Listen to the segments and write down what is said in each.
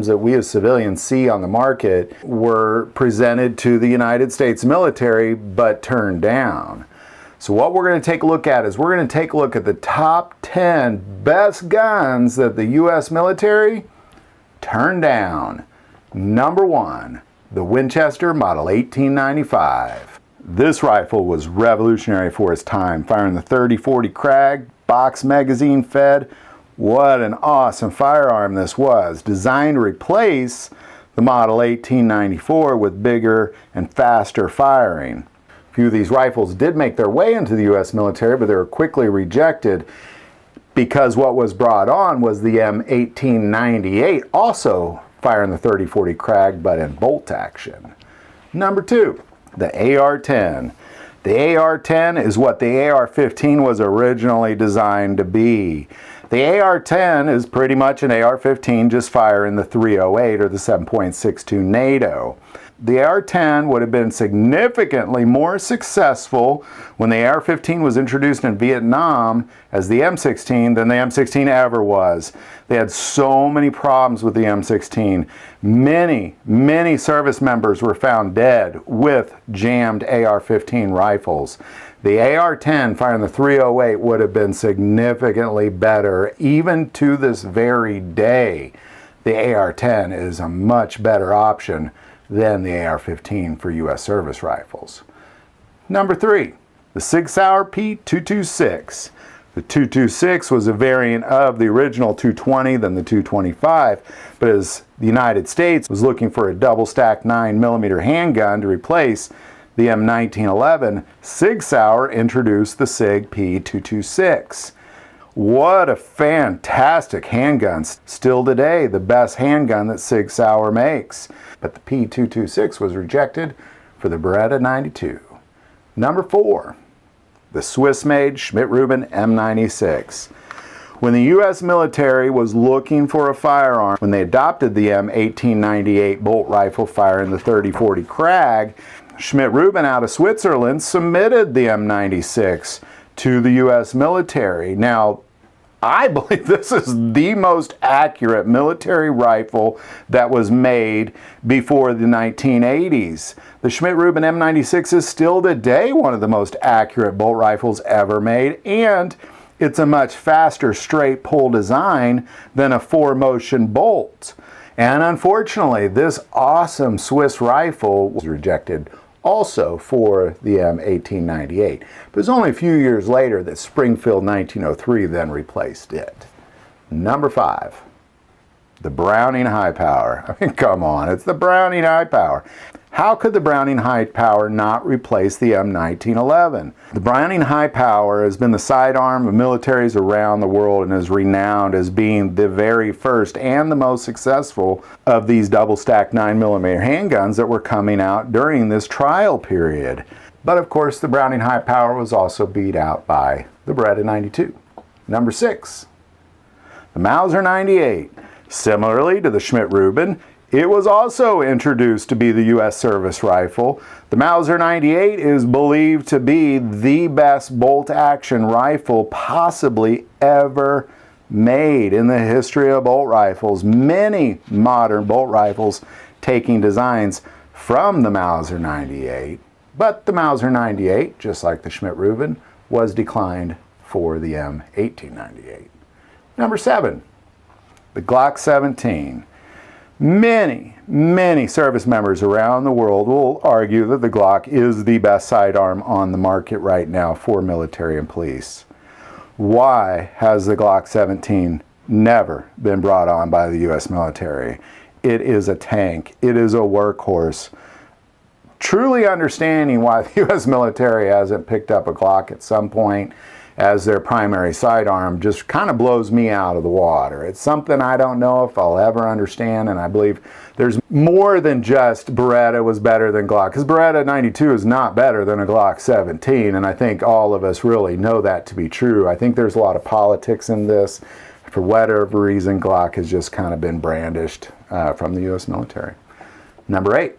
firearms that we as civilians see on the market were presented to the United States military but turned down. So what we're going to take a look at is we're going to take a look at the top 10 best guns that the U.S. military turned down. Number 1, the Winchester Model 1895. This rifle was revolutionary for its time, firing the 30-40 Krag, box magazine fed. What an awesome firearm this was, designed to replace the Model 1894 with bigger and faster firing. A few of these rifles did make their way into the U.S. military, but they were quickly rejected because what was brought on was the M1898, also firing the 30-40 Krag, but in bolt action. Number 2, the AR-10. The AR-10 is what the AR-15 was originally designed to be. The AR-10 is pretty much an AR-15 just firing the 308 or the 7.62 NATO. The AR-10 would have been significantly more successful when the AR-15 was introduced in Vietnam as the M16 than the M16 ever was. They had so many problems with the M16. Many service members were found dead with jammed AR-15 rifles. The AR-10 firing the 308 would have been significantly better. Even to this very day, the AR-10 is a much better option than the AR-15 for U.S. service rifles. Number 3, the Sig Sauer P226. The 226 was a variant of the original 220, then the 225, but as the United States was looking for a double-stacked 9mm handgun to replace the M1911, Sig Sauer introduced the Sig P226. What a fantastic handgun. Still today, the best handgun that Sig Sauer makes. But the P226 was rejected for the Beretta 92. Number 4, the Swiss-made Schmidt Rubin M96. When the U.S. military was looking for a firearm, when they adopted the M1898 bolt rifle firing the 30-40 Krag, Schmidt Rubin out of Switzerland submitted the M96 to the U.S. military. Now, I believe this is the most accurate military rifle that was made before the 1980s. The Schmidt Rubin M96 is still today one of the most accurate bolt rifles ever made, and it's a much faster straight pull design than a 4-motion bolt. And unfortunately, this awesome Swiss rifle was rejected also for the M1898. But it was only a few years later that Springfield 1903 then replaced it. Number 5, the Browning High Power. I mean, come on, it's the Browning High Power. How could the Browning High Power not replace the M1911? The Browning High Power has been the sidearm of militaries around the world and is renowned as being the very first and the most successful of these double-stacked 9mm handguns that were coming out during this trial period. But of course, the Browning High Power was also beat out by the Beretta 92. Number 6, the Mauser 98. Similarly to the Schmidt Rubin, it was also introduced to be the U.S. service rifle. The Mauser 98 is believed to be the best bolt-action rifle possibly ever made in the history of bolt rifles. Many modern bolt rifles taking designs from the Mauser 98, but the Mauser 98, just like the Schmidt Rubin, was declined for the M1898. Number 7, the Glock 17. Many service members around the world will argue that the Glock is the best sidearm on the market right now for military and police. Why has the Glock 17 never been brought on by the U.S. military? It is a tank. It is a workhorse. Truly understanding why the U.S. military hasn't picked up a Glock at some point as their primary sidearm just kind of blows me out of the water. It's something I don't know if I'll ever understand, and I believe there's more than just Beretta was better than Glock, because Beretta 92 is not better than a Glock 17, and I think all of us really know that to be true. I think there's a lot of politics in this. For whatever reason, Glock has just kind of been brandished from the U.S. military. Number 8,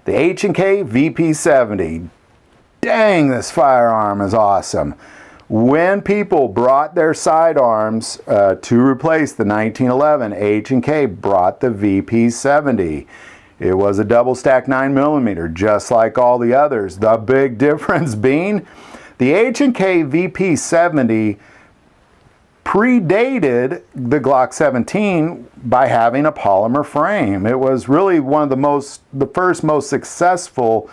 the H&K VP70. Dang, this firearm is awesome. When people brought their sidearms to replace the 1911, H&K brought the VP70. It was a double stack 9mm, just like all the others. The big difference being the H&K VP70 predated the Glock 17 by having a polymer frame. It was really one of the first most successful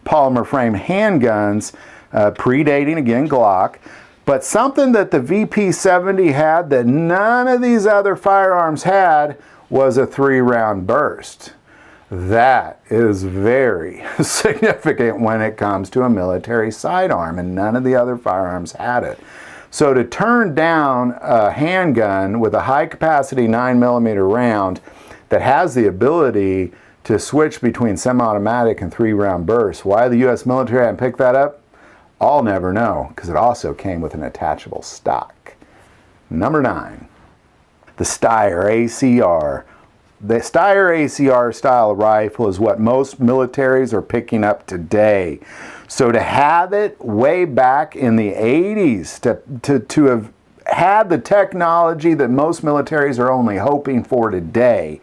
polymer frame handguns, predating again Glock. But something that the VP70 had that none of these other firearms had was a 3-round burst. That is very significant when it comes to a military sidearm, and none of the other firearms had it. So to turn down a handgun with a high capacity 9mm round that has the ability to switch between semi-automatic and 3-round bursts, why the U.S. military hadn't picked that up, I'll never know, because it also came with an attachable stock. Number 9, the Steyr ACR. The Steyr ACR style rifle is what most militaries are picking up today. So to have it way back in the 80s, to have had the technology that most militaries are only hoping for today,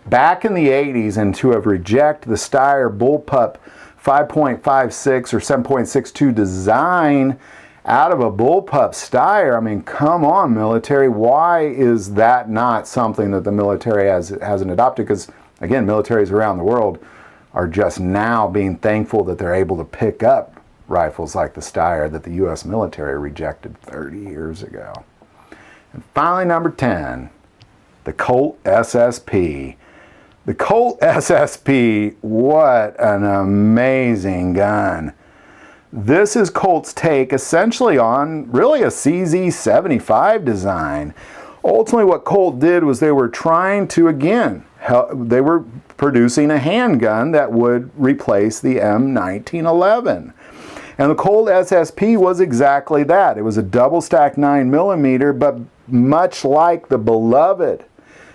back in the 80s, and to have rejected the Steyr bullpup 5.56 or 7.62 design out of a bullpup Steyr, I mean, come on, military. Why is that not something that the military hasn't adopted? Because, again, militaries around the world are just now being thankful that they're able to pick up rifles like the Steyr that the U.S. military rejected 30 years ago. And finally, number 10, the Colt SSP. The Colt SSP, what an amazing gun. This is Colt's take essentially on really a CZ75 design. Ultimately what Colt did was they were trying to, again, they were producing a handgun that would replace the M1911. And the Colt SSP was exactly that. It was a double stack 9mm, but much like the beloved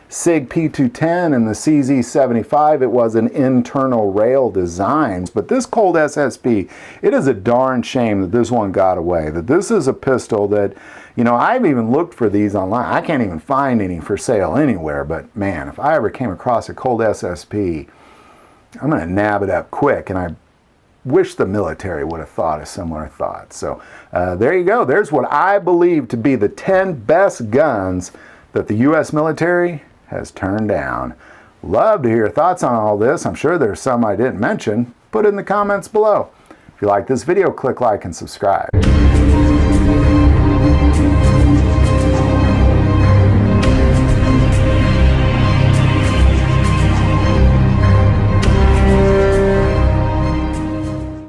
Sig P210 and the CZ75, it was an internal rail design. But this Colt SSP, it is a darn shame that this one got away. That this is a pistol that, you know, I've even looked for these online. I can't even find any for sale anywhere. But man, if I ever came across a Colt SSP, I'm going to nab it up quick. And I wish the military would have thought of similar thoughts. So there you go. There's what I believe to be the 10 best guns that the U.S. military has turned down. Love to hear your thoughts on all this. I'm sure there's some I didn't mention. Put it in the comments below. If you like this video, click like and subscribe.